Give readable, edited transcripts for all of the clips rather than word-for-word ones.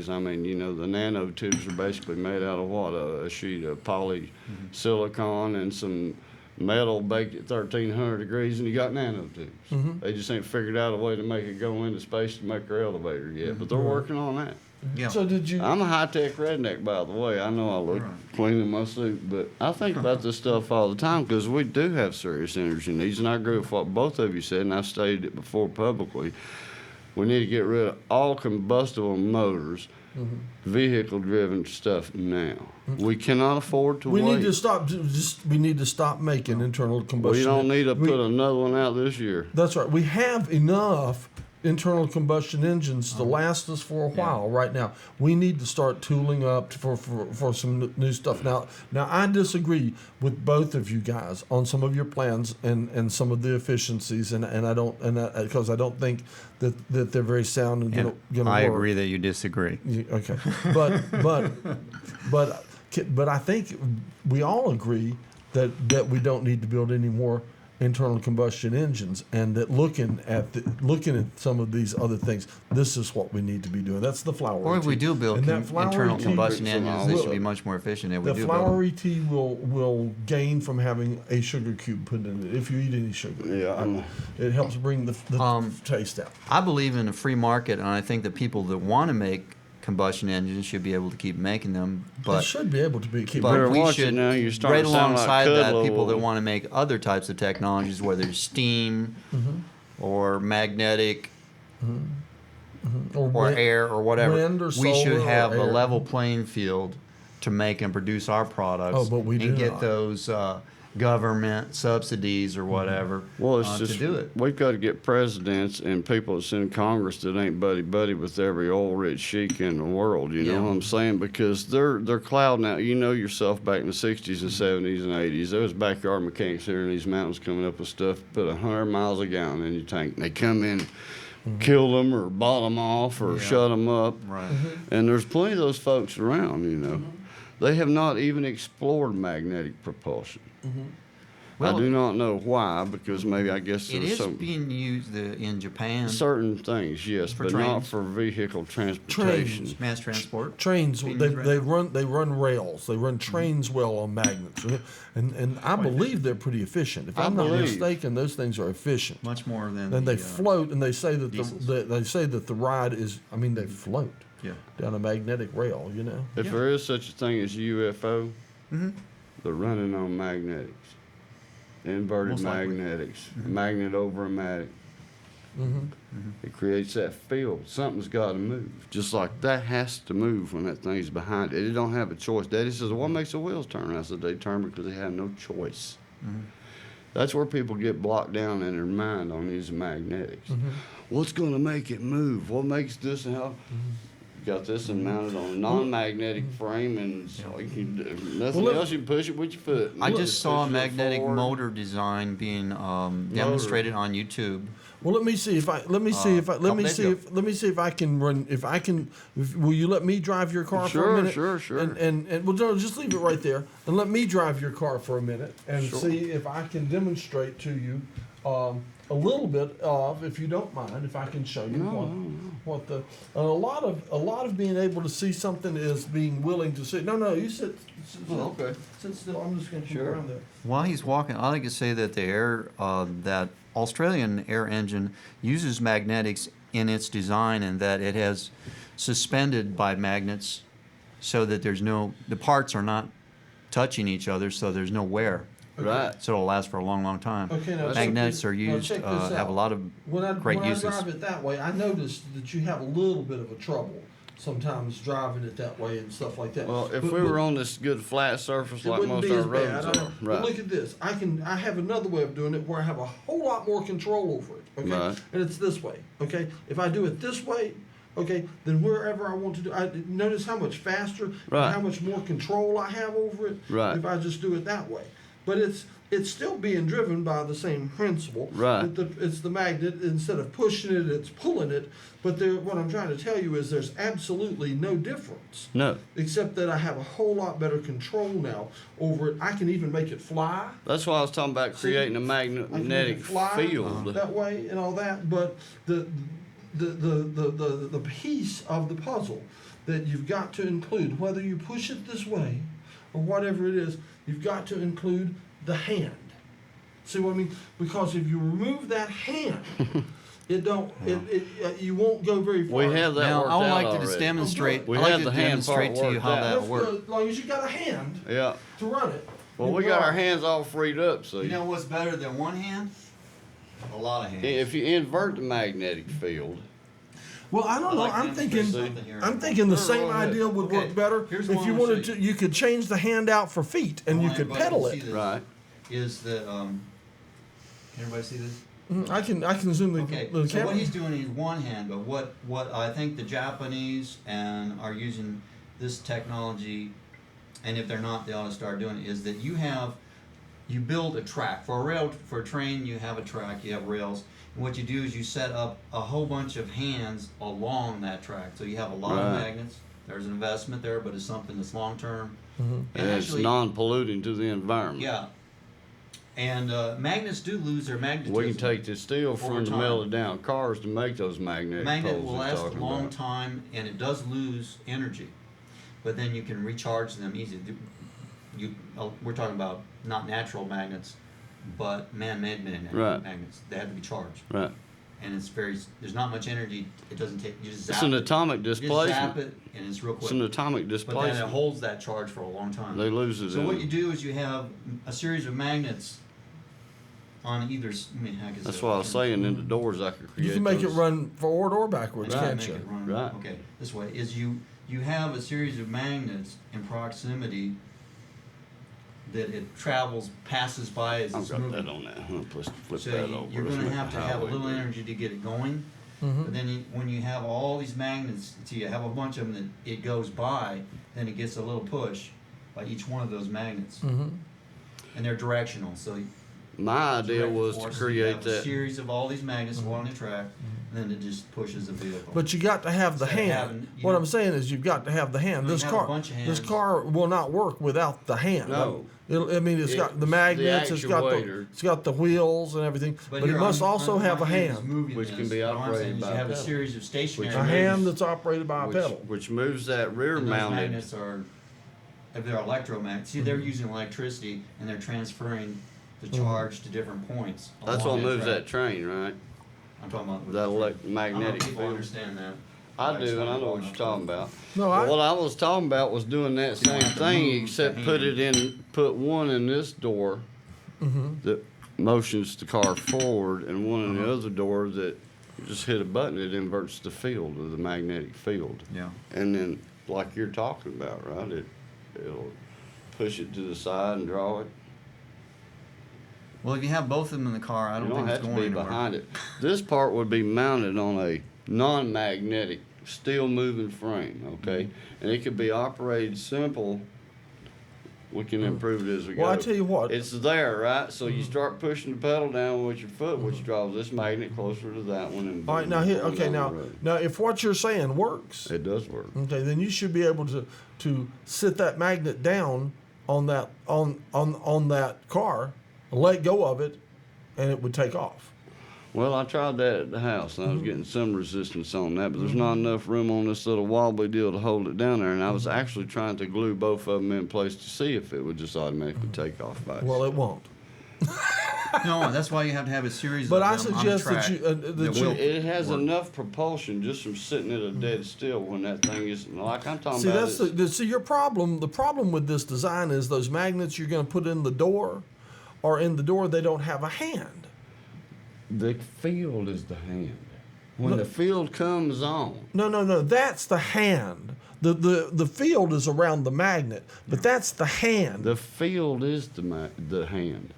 I mean, you know, the nanotubes are basically made out of what? A sheet of polysilicon and some metal baked at 1,300 degrees, and you got nanotubes. They just ain't figured out a way to make it go into space to make their elevator yet, but they're working on that. Yeah. So did you? I'm a high-tech redneck, by the way. I know I look clean in my suit, but I think about this stuff all the time because we do have serious energy needs, and I agree with what both of you said, and I've stated it before publicly. We need to get rid of all combustible motors, vehicle-driven stuff now. We cannot afford to We wait. need to stop. We need to stop making internal combustion. We don't need to put another one out this year. That's right. We have enough internal combustion engines to last us for a while right now. We need to start tooling up for some new stuff. Now I disagree with both of you guys on some of your plans and some of the efficiencies, and I don't because I don't think that they're very sound and gonna work. I agree that you disagree. Okay, but I think we all agree that we don't need to build any more internal combustion engines, and that looking at some of these other things, this is what we need to be doing. That's the flowery Or if we tea. do build And that flowery internal tea- combustion engines, they should be much more efficient than we The do build. flowery tea will gain from having a sugar cube put in it if you eat any sugar. Yeah, It helps bring the taste out. I believe in a free market, and I think that people that want to make combustion engines should be able to keep making them. It But should be able to be keep. Better but we watch it should, now, you're starting right to sound like alongside that, Kudlow. people that want to make other types of technologies, whether it's steam or magnetic or wind- air or whatever, wind or we should solar or have a air. level playing field to make and produce our products. Oh, but we do and get not. those government subsidies or whatever Well, it's just to do it. we've got to get presidents and people that's in Congress that ain't buddy with every oil-rich sheik in the world. You know what I'm saying? Because they're clouding out. You know yourself, back in the '60s and '70s and '80s, there was backyard mechanics here in these mountains coming up with stuff, put 100 miles a gallon in your tank. And they come in, kill them or bottom them off or shut them up. Right. And there's plenty of those folks around. You know, they have not even explored magnetic propulsion. Well, I do not know why, because maybe I guess It there's is some being used in Japan. certain things, yes, For but not trains. for vehicle transportation. Trains. Mass transport. Trains, Being they used right they run rails. They run trains well on magnets, and I believe they're pretty efficient. If I I'm not believe. mistaken, those things are efficient. Much more than And they the, float, and they say that diesels. they say that the ride is. I mean, they float Yeah. down a magnetic rail. You know. If there is such a thing as UFO, they're running on magnetics, inverted Most likely. magnetics, magnet over a magnet. It creates that field. Something's got to move. Just like that has to move when that thing's behind it. It don't have a choice. Daddy says, what makes the wheels turn? I said, they turn because they have no choice. That's where people get blocked down in their mind on these magnetics. What's going to make it move? What makes this and how? You got this and mounted on a non-magnetic frame, and so you can do nothing Well, else. You can push it with your foot. I Look, just saw a push it magnetic forward. motor design being demonstrated on YouTube. Well, let me see if I let me see if I can run. Will you let me drive your car for a Sure, minute? sure. And well, no, just leave it right there and let me drive your car for a minute and see if I can demonstrate to you a little bit of, if you don't mind, if I can show you what the a lot of being able to see something is being willing to see. No, you sit. Okay. Sit still. I'm just going to come around there. While he's walking, I like to say that the air, that Australian air engine uses magnetics in its design, and that it has suspended by magnets, so that the parts are not touching each other, so there's no wear. Right. So it'll last for a long, long time. Okay, now Magnets are now used, check this have a out. lot of great when uses. I drive it that way, I noticed that you have a little bit of a trouble sometimes driving it that way and stuff like that. Well, if But- we but were on this good flat surface it like wouldn't most be of as our bad. roads I know. are, But right? look at this. I have another way of doing it where I have a whole lot more control over it. Okay, Right. and it's this way. Okay, if I do it this way. Okay, then wherever I want to do, I notice how much faster, and Right. how much more control I have over it. Right. If I just do it that way, but it's still being driven by the same principle. Right. It's the magnet. Instead of pushing it, it's pulling it. But what I'm trying to tell you is there's absolutely no difference. No, Except that I have a whole lot better control now over it. I can even make it fly. that's why I was talking about See, creating a I can make magnetic it fly field. that way and all that. But the piece of the puzzle that you've got to include, whether you push it this way or whatever it is, you've got to include the hand. See what I mean? Because if you remove that hand, you won't go very far. We have that Now, worked I would out like to already. just demonstrate. We I'd like have to the hand part demonstrate to you worked how out. that As works. long as you got a hand Yeah. to run it. Well, you'll we be got all our right. hands all freed up, so You know what's better than one hand? A lot of hands. if you invert the magnetic field, Well, I don't know. I'd like to I'm thinking. demonstrate something here. I'm thinking the Sure, same go ahead. idea would Okay, work better here's if what you I wanna wanted show to. you. You could change the hand out for feet, and I you want could everybody pedal to see it. this. right? Is that can everybody see this? I can zoom the, Okay, the so camera. what he's doing is one hand, but what I think the Japanese and are using this technology, and if they're not, they ought to start doing it, is that you build a track. For a train, you have a track, you have rails, and what you do is you set up a whole bunch of hands along that track. So you have a lot of Right. magnets. There's an investment there, but it's something that's long term. And it's non-polluting to the environment. Yeah. And magnets do lose their magnetism. We can take the steel from over the time. melted down cars to make those magnetic Magnet poles will he's last a talking long about. time, and it does lose energy, but then you can recharge them easy. We're talking about not natural magnets, but man-made Right. magnets. They have to be charged, Right. and there's not much energy. It doesn't take. You just zap It's an it. atomic You just zap displacement. it, and it's real It's quick. an atomic But then it displacement. holds that charge for a long time. They lose it So in what you do is you have a series of magnets on either. Heck is That's it? what I was saying. In the doors, I could create. You can make it those. run forward or backwards, Right. can't Make you? it run. Right. Okay, this way is you have a series of magnets in proximity that it passes by as I've it's got moving. that on that. I'm gonna flip So that over. you're Let's going to make have the to have a highway little bigger. energy to get it going. Mhm. But then when you have all these magnets, so you have a bunch of them that it goes by, then it gets a little push by each one of those magnets, Mhm. and they're directional. So My idea direct was to force, you create have a that. series of all these magnets along the track, and then it just pushes the vehicle. But you got to have the Instead of hand. having, you What know- I'm saying is you've got to have the hand. Well, you This have a car, bunch of this hands. car will not work without the hand. No. I mean, it's got the It's magnets. the It's got the wheels and everything. But here it must I'm- also I'm- have my a hand is hand. moving Which this. can be What I'm operated saying is by you have a a pedal. series of stationary A Which hand magnets, that's operated by a pedal. which moves that rear and those mounted. magnets are, if they're electromagnets, see, they're using electricity and they're transferring the charge to different points. That's along what moves track. that train, right? I'm talking about. That I don't know if magnetic people field. understand that. I do, and I know what you're talking about. No, But what I was talking about was doing that You same don't have to thing, move except the put one in this door Mm-hmm. that motions the car forward, and one in Uh-huh. the other door that you just hit a button, it inverts the field of the magnetic field. Yeah. And then, like you're talking about, right? It'll push it to the side and draw it. Well, if you have both of them in the car, I You don't don't think have it's to going be anywhere. behind it. This part would be mounted on a non-magnetic, still moving frame, okay? Mm-hmm. And it could be operated simple. We can improve it as we go. Well, I tell you what. It's there, right? So Mm-hmm. you start pushing the pedal down with your foot, which draws this magnet closer to that one. And All right, now boom, here. going Okay, down the now, road. now, if what you're saying works, It does work. okay, then you should be able to sit that magnet down on that on that car, let go of it, and it would take off. Well, I tried that at the house, and I was getting some resistance on that, but there's not enough room on this little wobbly deal to hold it down there, and I was actually trying to glue both of them in place to see if it would just automatically take off by Well, itself. it won't. No, that's why you have to have a series But of I them on suggest the that track. you that will- you. It has work. enough propulsion just from sitting at a dead still when that thing is, like I'm talking See, about. that's see your problem. The problem with this design is those magnets you're going to put in the door, or in the door they don't have a hand. The field is the hand. When No. the field comes on, No. That's the hand. The field is around the magnet, but that's the hand. the field is the hand.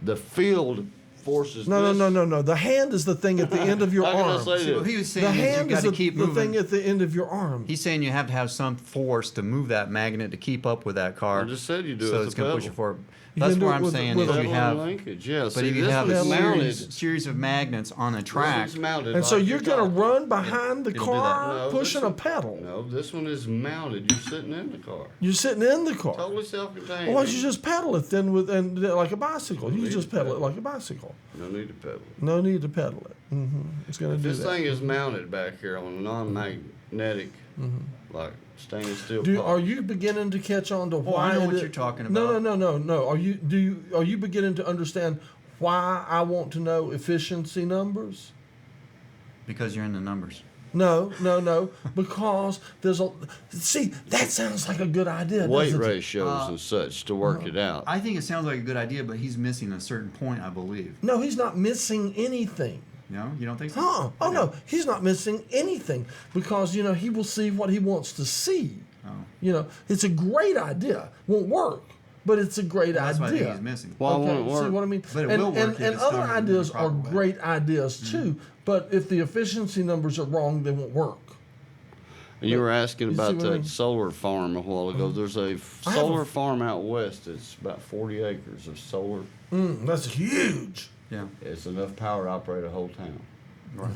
The field forces. No. this- The hand is the thing at the end of your How can I arm. say See, what that? he was The saying is hand you've is got to keep the moving. thing at the end of your arm. He's saying you have to have some force to move that magnet to keep up with that car. I just said you do it so with it's the going to push pedal. it forward. You That's can do what it I'm with- saying with is a- you Pedal have. linkage, yeah. But See, if you this have a one's mounted. series of magnets on a This track, one's mounted. And so like you're going to talking. run behind the It'll do that. car No, pushing this a pedal. No, this one is mounted. You're sitting in the car. You're sitting in the car. Totally self-contained. Well, why don't you just pedal it then like a bicycle? You can just pedal it like a bicycle. No need to pedal. No need to pedal it. It's going to If do this that. thing is mounted back here on a magnetic, like stainless steel. Are you beginning to catch on to why? I know it what is- you're talking No, about. no, no, no, no. Are you beginning to understand why I want to know efficiency numbers? Because you're in the numbers. No, no, no. Because there's a see. That sounds like a good idea. weight doesn't it? ratios and such to work it out. I think it sounds like a good idea, but he's missing a certain point, I believe. No, he's not missing anything. No, you don't think so? Huh? Oh Okay. no, he's not missing anything because he will see what he wants to see. Oh. It's a great idea. Won't work, but it's a great That's what I think idea. he's missing. Why won't it See work? what I mean? But it and, will work and, if and it's other done in the ideas are proper way. great ideas too. But if the efficiency numbers are wrong, they won't work. You were asking You see about what I that mean? solar farm a while ago. There's a I have solar a- farm out west. It's about 40 acres of solar. That's huge. Yeah. It's enough power to operate a whole town. Right.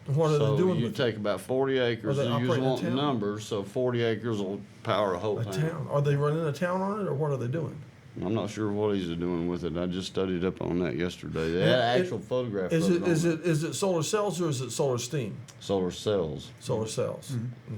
What are So they doing you with take about 40 acres Are they and you just operating a want town? numbers, so 40 acres will power a whole a town. town? Are they running a town on it, or what are they doing? I'm not sure what he's doing with it. I just studied up on that yesterday. They And had it- actual photograph Is of it it, is on it is it solar cells or is it solar steam? solar cells. Solar cells.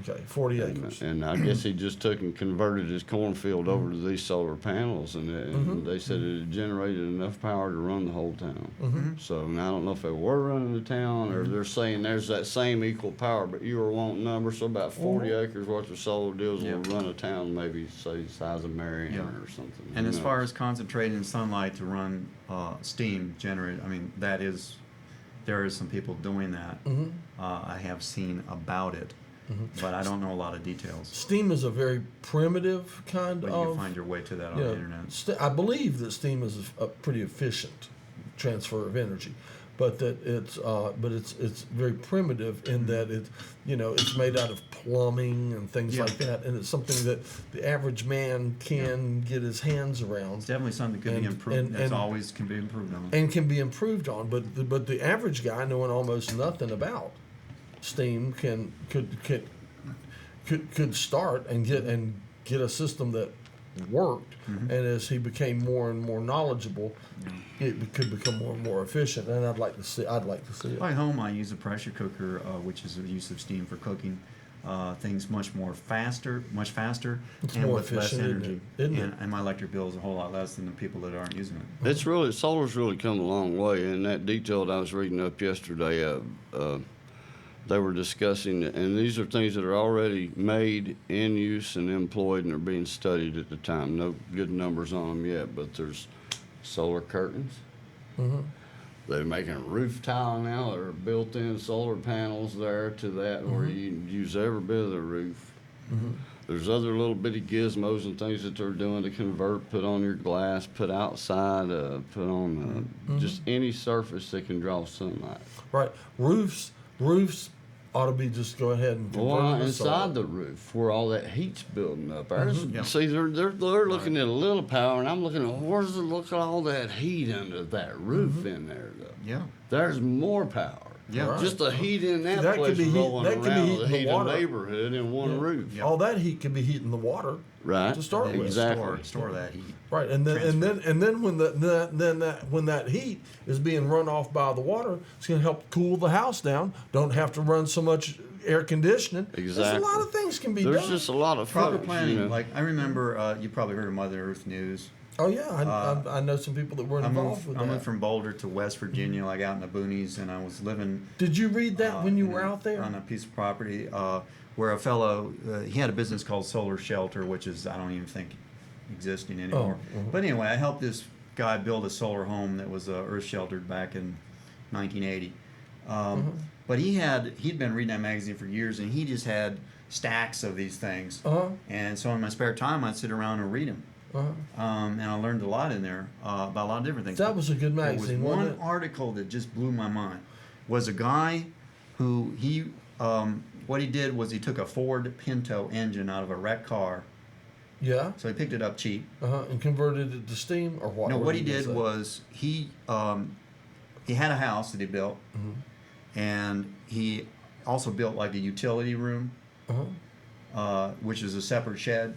Okay, 40 And, acres. and I guess he just took and converted his cornfield over to these solar panels, and they said it generated enough power to run the whole town. So and I don't know if they were running the town or they're saying there's that same equal power, but you were wanting numbers. So about 40 acres worth of solar deals will run a town, maybe say the size of Marion Yeah. or something. And Who as far knows? as concentrating sunlight to run steam generated, I mean, there is some people doing that. I have seen about it, but I don't know a lot of details. Steam is a very primitive kind But you of. can find your way to that on you the know, internet. I believe that steam is a pretty efficient transfer of energy, but that it's very primitive in that it's made out of plumbing and things Yeah. like that, and it's something that the average man can get his hands around It's definitely something that could And- be improved. and- That's and- always can be improved on. and can be improved on. But the average guy knowing almost nothing about steam could start and get a system that worked, and as he became more and more knowledgeable, it could become more and more efficient. And I'd like to see it. By home, I use a pressure cooker, which is the use of steam for cooking. Things much faster, It's and more with less efficient, energy. isn't it? And my electric bill is a whole lot less than the people that aren't using it. It's really solar's really come a long way. And that detail that I was reading up yesterday, they were discussing, and these are things that are already made, in use, and employed, and are being studied at the time. No good numbers on them yet, but there's solar curtains. They're making roof tile now. There are built-in solar panels there to that, where you can use every bit of the roof. There's other little bitty gizmos and things that they're doing to convert, put on your glass, put outside, put on just any surface that can draw sunlight. Right, roofs ought to be just go ahead and convert Well, them to inside solar. the roof where all that heat's building up. There's- Yeah. See, they're looking at a little power, and I'm looking at where's the look at all that heat under that roof in there though. Yeah. There's more power. Yeah. Right. Just the heat in that, That could place be heat- rolling that could be around heat the in the heat of water. neighborhood in one Yeah. roof. Yeah. All that heat could be heating the water, Right. To start with. Exactly. Store that heat. right? And then when that heat is being run off by the water, it's going to help cool the house down. Don't have to run so much air conditioning. There's a Exactly. lot of things can be There's done. just a lot of Proper folks, planning. you know. Like I remember, you probably heard of Mother Earth News. Oh yeah, I know some people that were involved with I that. moved from Boulder to West Virginia, like out in the boonies, and I was living. Did you read that when you in were a- out there? on a piece of property where a fellow he had a business called Solar Shelter, which is I don't even think existing anymore. But anyway, I helped this guy build a solar home that was earth sheltered back in 1980. But he'd been reading that magazine for years, and he just had stacks of these things. And so in my spare time, I'd sit around and read them. And I learned a lot in there about a lot of different things. That was a good There magazine, was wasn't one it? article that just blew my mind. Was a guy who what he did was he took a Ford Pinto engine out of a wrecked car, Yeah. so he picked it up cheap. And converted it to steam or what? No, what he did you did say? was he had a house that he built, and he also built like a utility room, which is a separate shed,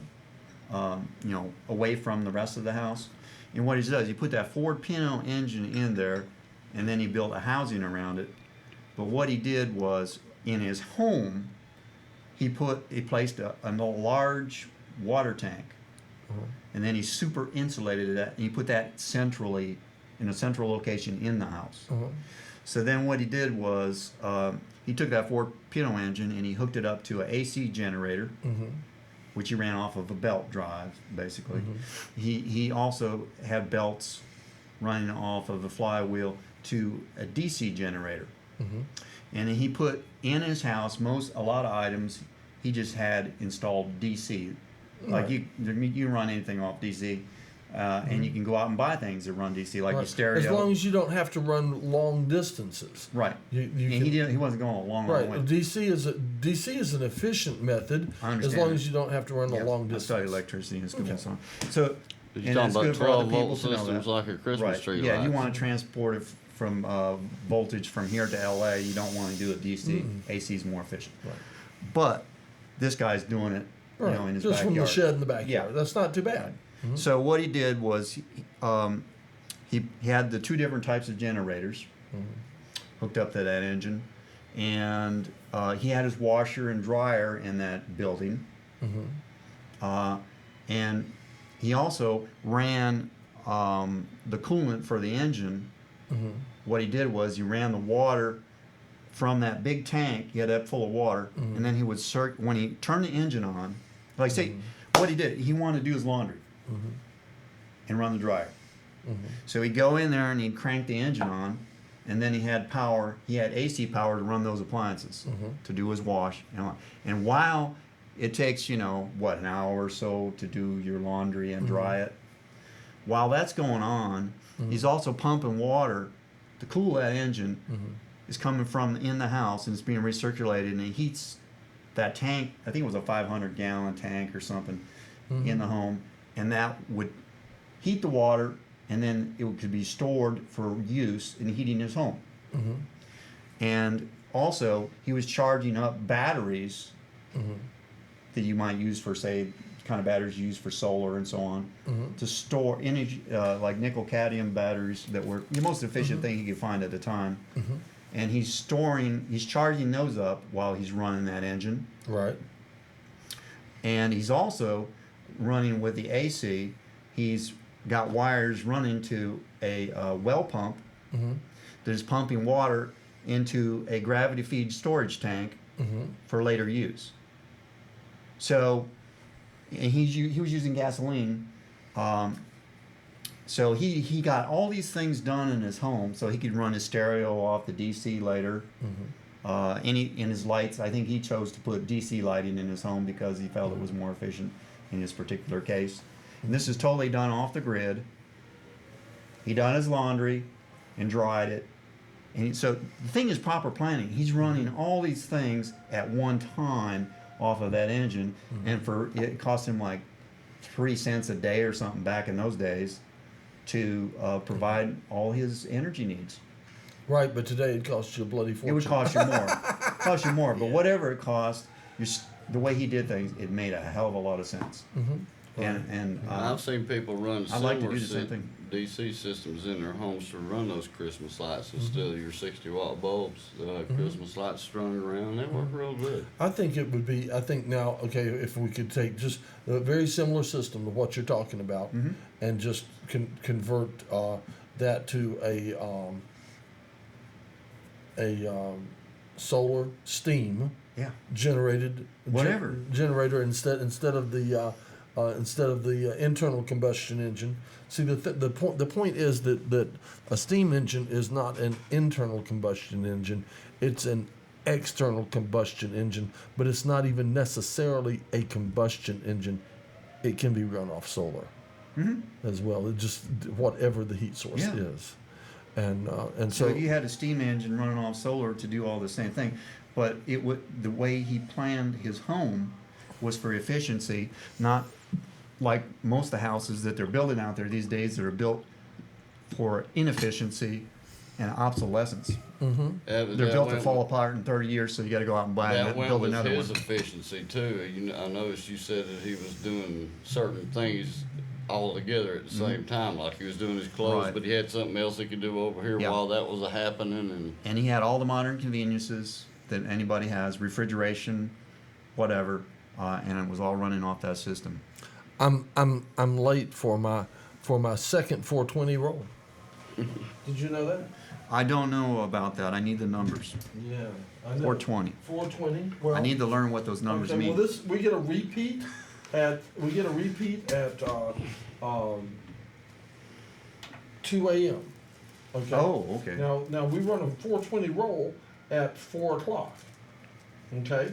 away from the rest of the house. And what he does, he put that Ford Pinto engine in there, and then he built a housing around it. But what he did was, in his home, he placed a large water tank, and then he super insulated that, and he put that centrally in a central location in the house. So then what he did was he took that Ford Pinto engine and he hooked it up to an AC generator, which he ran off of a belt drive, basically. He also had belts running off of a flywheel to a DC generator. And he put in his house a lot of items he just had installed DC. Like you run anything off DC, and you can go out and buy things that run DC, like your stereo. As long as you don't have to run long distances. Right. You And can, he wasn't going a long right. way. DC is an efficient method I as understand long that. as you don't have to run a long I distance. studied electricity in school and so on. So, You're and talking it's about good for other 12 people volt to know systems that. like a Christmas Right. tree Yeah, lights. you want to transport it from voltage from here to LA. You don't want to do it DC. AC is more efficient. Right. But this guy's doing it, Right. in his Just backyard. from the shed in the backyard. Yeah. That's not too bad. So what he did was he had the two different types of generators hooked up to that engine, and he had his washer and dryer in that building, and he also ran the coolant for the engine. What he did was he ran the water from that big tank. He had that full of water, and then he would when he turned the engine on, like say what he did, he wanted to do his laundry and run the dryer. So he'd go in there and he'd crank the engine on, and then he had power. He had AC power to run those appliances to do his wash. And while it takes an hour or so to do your laundry and dry it, while that's going on, he's also pumping water to cool that engine. Is coming from in the house and it's being recirculated, and he heats that tank. I think it was a 500-gallon tank or something in the home, and that would heat the water, and then it could be stored for use in heating his home. And also, he was charging up batteries that you might use for, say, kind of batteries used for solar and so on, to store energy, like nickel cadmium batteries that were the most efficient thing he could find at the time. And he's charging those up while he's running that engine. Right. And he's also running with the AC. He's got wires running to a well pump that is pumping water into a gravity feed storage tank for later use. So, and he was using gasoline. So he got all these things done in his home, so he could run his stereo off the DC later. In his lights, I think he chose to put DC lighting in his home because he felt it was more efficient in his particular case. And this is totally done off the grid. He done his laundry and dried it. And so the thing is proper planning. He's running all these things at one time off of that engine, and it cost him like 3 cents a day or something back in those days to provide all his energy needs. Right, but today it costs you a bloody fortune. It would cost you more. But whatever it cost, the way he did things, it made a hell of a lot of sense. And I've seen people run I'd like to similar do the same thing. DC systems in their homes to run those Christmas lights instead of your 60-watt bulbs. They'll have Christmas lights strung around. They work real good. I think it would be, now, okay, if we could take just a very similar system to what you're talking about and just convert that to a solar steam generated Whatever. generator instead of the internal combustion engine. See, the point is that a steam engine is not an internal combustion engine; it's an external combustion engine. But it's not even necessarily a combustion engine; it can be run off solar as well. It just whatever the heat source is, and So so you had a steam engine running off solar to do all the same thing, but the way he planned his home was for efficiency, not like most of the houses that they're building out there these days that are built for inefficiency and obsolescence. They're built to fall apart in 30 years, so you got to go out and buy That and went build with another his one. efficiency too. I noticed you said that he was doing certain things all together at the same time, like he was doing his clothes, Right. but he had something else he could do over here Yeah. while that was happening. And he had all the modern conveniences that anybody has: refrigeration, whatever, and it was all running off that system. I'm late for my second 420 roll. Did you know that? I don't know about that. I need the numbers. Yeah, I know. 420. 420. Well, I need to learn what those numbers okay, mean. well, we get a repeat at 2 a.m. Okay. Oh, okay. Now we run a 420 roll at 4 o'clock. Okay.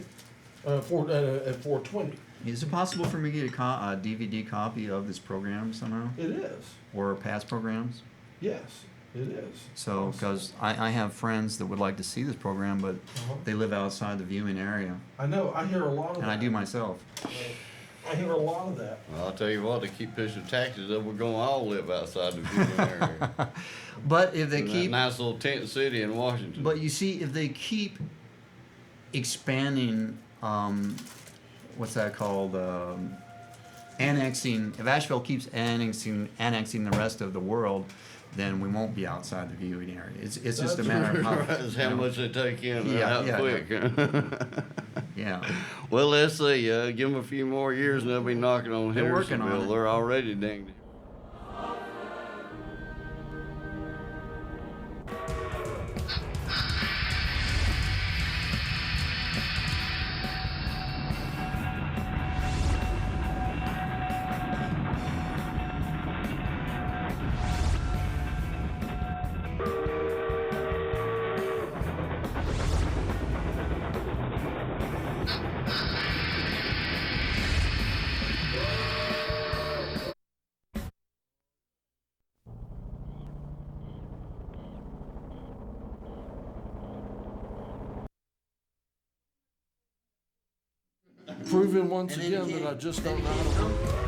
At 420. Is it possible for me to get a DVD copy of this program somehow, It is. or past programs? Yes, it is. So, because I have friends that would like to see this program, but Uh-huh. they live outside the viewing area, I know. I hear a lot of and that. I do myself. I hear a lot of that. Well, I'll tell you what, to keep pushing taxes up, we're gonna all live outside the viewing area. But if they In that keep, nice little tent city in Washington. but you see, if they keep expanding, what's that called? Annexing. If Asheville keeps annexing the rest of the world, then we won't be outside the viewing area. It's just a That's matter of how. That's how you know, much they take in and Yeah, how yeah, quick. Yeah. Well, let's see. Give them a few more years and they'll be knocking on They're working on Hendersonville. it. They're already dinged. Proving once again that I just don't know how to work.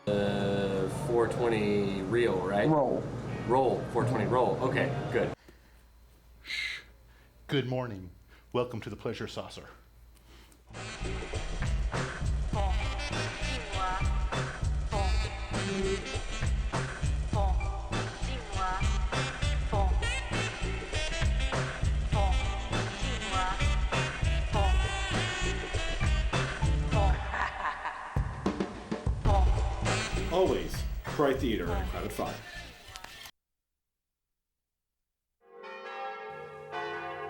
Uh, 420 reel, right? Roll. Roll, 420 roll. Okay, good. Good morning. Welcome to the Pleasure Saucer. Always try theater at a crowded fire.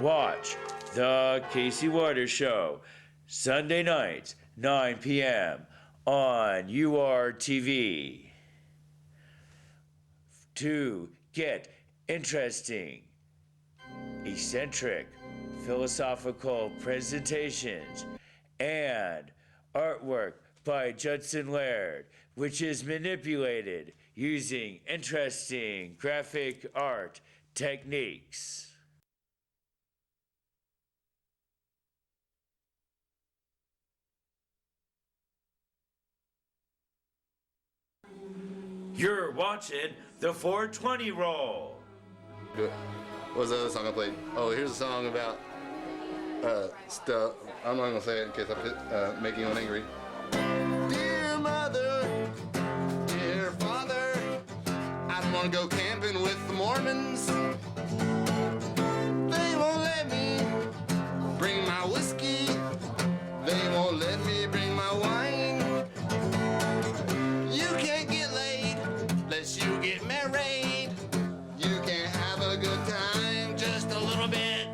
Watch The Casey Waters Show, Sunday nights, 9 p.m. on URTV. To get interesting, eccentric, philosophical presentations and artwork by Judson Laird, which is manipulated using interesting graphic art techniques. You're watching the 420 roll. What was the other song I played? Oh, here's a song about stuff. I'm not gonna say it in case I make anyone angry. Dear mother, dear father, I don't wanna go camping with the Mormons. They won't let me bring my whiskey. They won't let me bring my wine. You can't get laid unless you get married. You can't have a good time just a little bit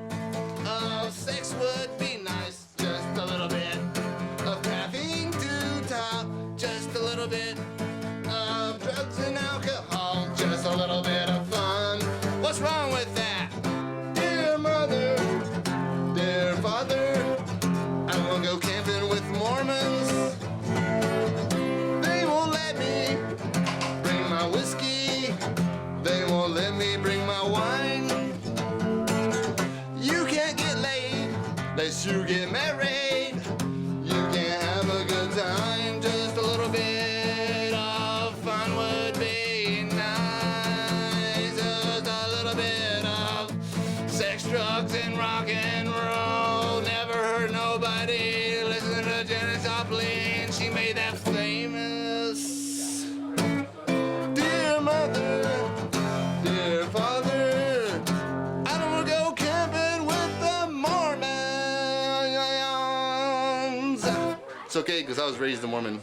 Let's you get married. You can have a good time. Just a little bit of fun would be nice. Just a little bit of sex, drugs, and rock and roll. Never hurt nobody. Listen to Janis Joplin. She made that famous. Dear mother, dear father, I don't want to go camping with the Mormons. It's okay, because I was raised a Mormon.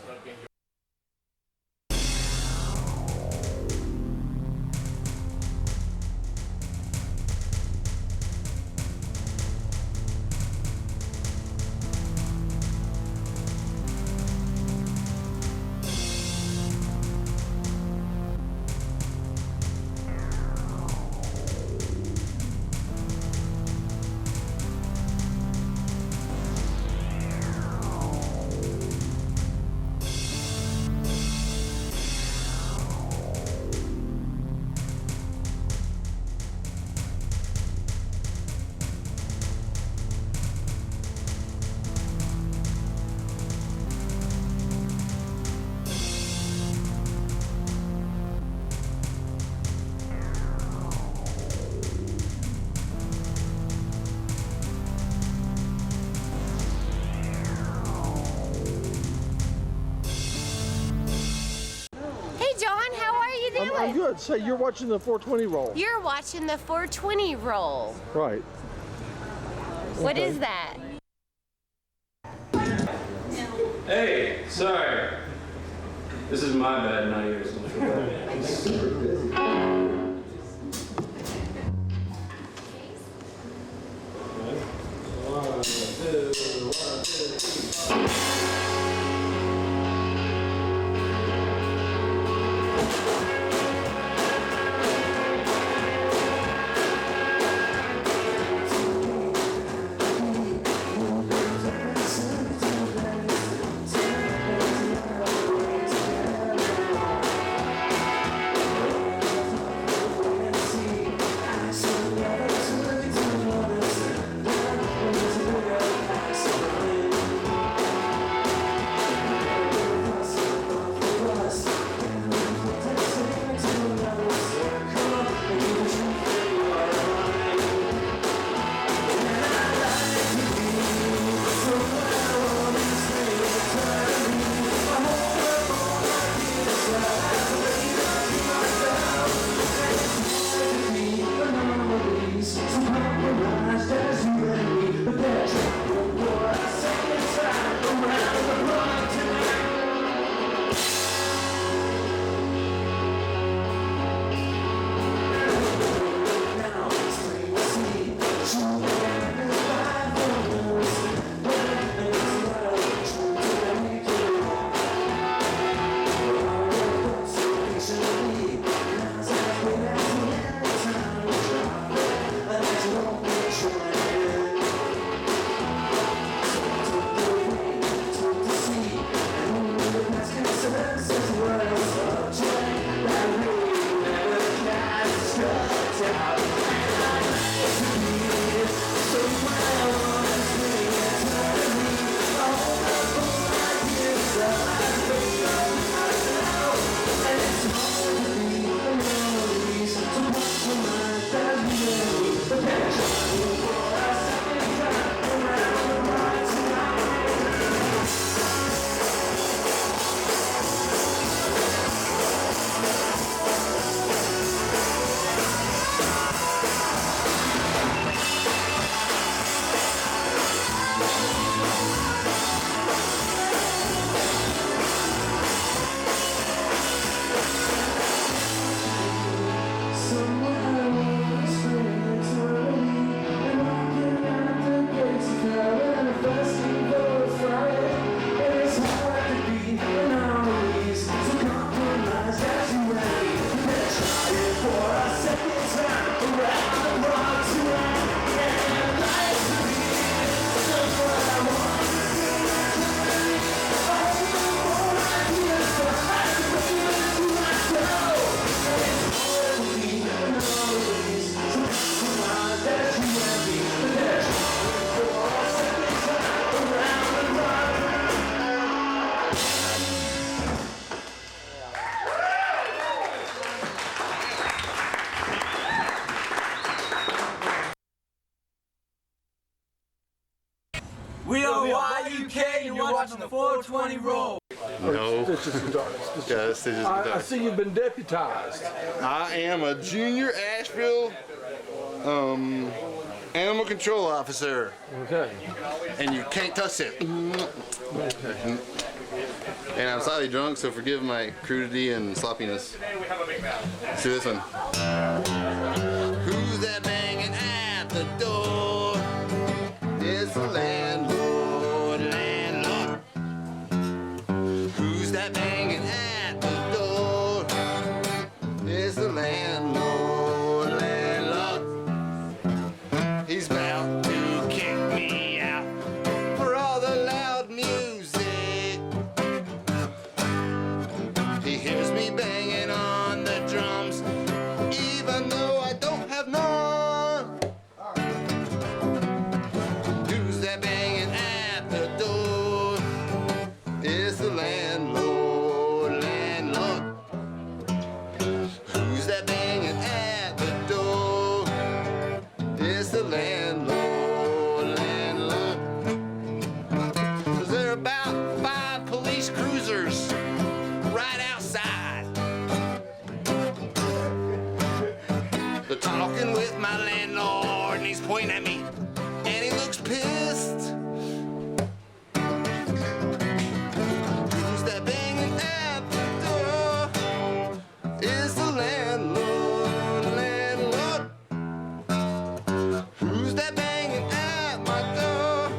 Hey John, how are you doing? I'm good. Say, you're watching the 420 roll. You're watching the 420 roll. Right. What is that? Hey, sorry. This is my bad, not yours. One, two, 3. We are YUK, you're watching the 420 roll. No. Stitches guitarist. Yeah, it's just I guitar. see you've been deputized. I am a junior Asheville animal control officer, Okay. and you can't touch it. And I'm slightly drunk, so forgive my crudity and sloppiness. Let's do this one. Who's that banging at the door? It's the landlord, landlord. Who's that banging at the door? It's the landlord, landlord. He's about to kick me out for all the loud music. He hears me banging on the drums, even though I don't have none. Who's that banging at the door? It's the landlord, landlord. Who's that banging at the door? It's the landlord, landlord. 'Cause there are about 5 police cruisers right outside. They're talking with my landlord, and he's pointing at me, and he looks pissed. Who's that banging at the door? It's the landlord, landlord. Who's that banging at my door?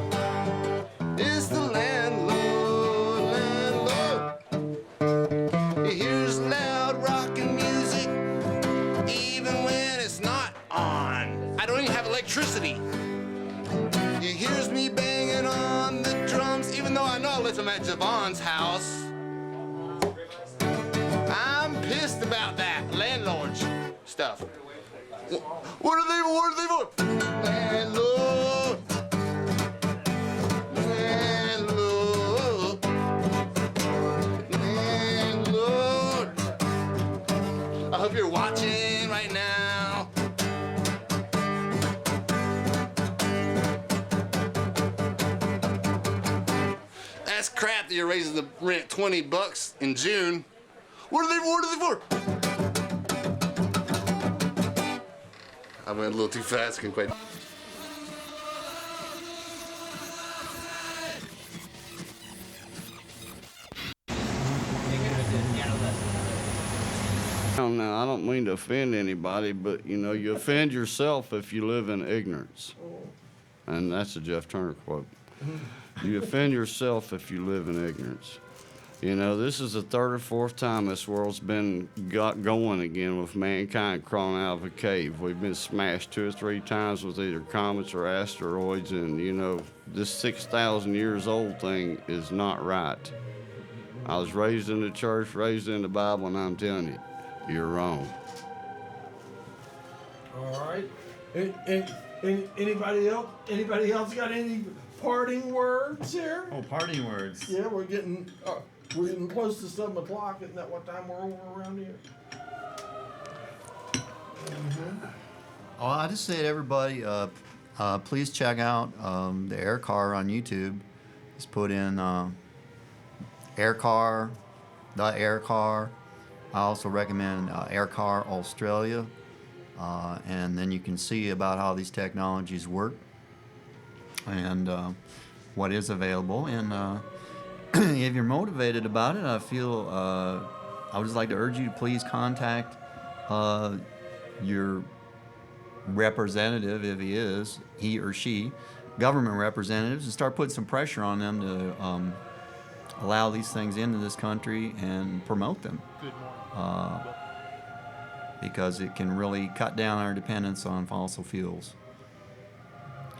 It's the landlord, landlord. He hears loud rockin' music, even when it's not on. I don't even have electricity. He hears me banging on the drums, even though I know I left them at Javon's house. I'm pissed about that landlord stuff. What are they for? Landlord. Landlord. Landlord. I hope you're watching right now. That's crap that you're raising the rent $20 in June. What are they for? I went a little too fast, couldn't quite. Now, I don't mean to offend anybody, but you know, you offend yourself if you live in ignorance. And that's a Jeff Turner quote. You offend yourself if you live in ignorance. You know, this is the third or fourth time this world's got going again with mankind crawling out of a cave. We've been smashed 2 or 3 times with either comets or asteroids, and you know, this 6,000 years old thing is not right. I was raised in the church, raised in the Bible, and I'm telling you, you're wrong. All right. Anybody else? Anybody else got any parting words here? Oh, parting words. Yeah, we're getting close to 7 o'clock. Isn't that what time we're over around here? Oh, I just say to everybody, please check out the Air Car on YouTube. Just put in Air Car, the Air Car. I also recommend Air Car Australia, and then you can see about how these technologies work and what is available. And if you're motivated about it, I feel I would just like to urge you to please contact your representative, if he or she, government representatives, and start putting some pressure on them to allow these things into this country and promote them. Because it can really cut down our dependence on fossil fuels.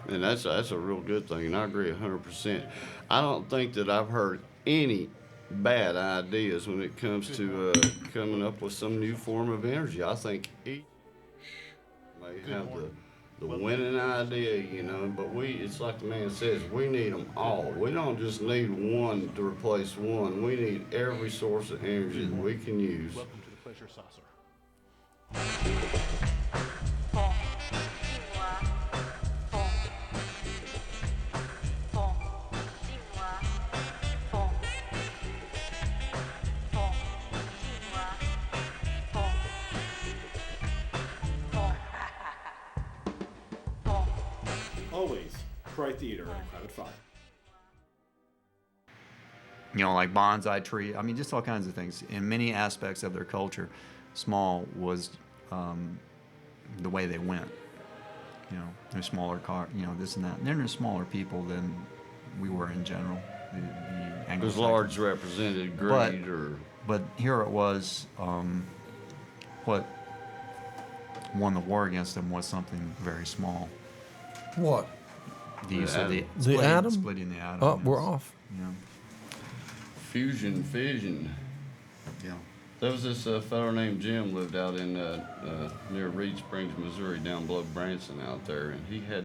And that's a real good thing, and I agree 100%. I don't think that I've heard any bad ideas when it comes to coming up with some new form of energy. I think each may have the winning idea, you know, but it's like the man says, we need them all. We don't just need one to replace one. We need every source of energy that we can use. Welcome to the Pleasure Saucer. Tri-Theater and a crowded fire. You know, like bonsai tree. I mean, just all kinds of things. In many aspects of their culture, small was the way they went. You know, they're smaller this and that. And they're smaller people than we were in general. The Because Anglo-Saxons. large represented greed But here it was, what won the war against them was something very small. What? The use of The splitting, atom? splitting the atom. Oh, we're yes. off. Yeah. fusion, fission. Yeah. There was this fellow named Jim lived out in near Reed Springs, Missouri, down below Branson out there, and he had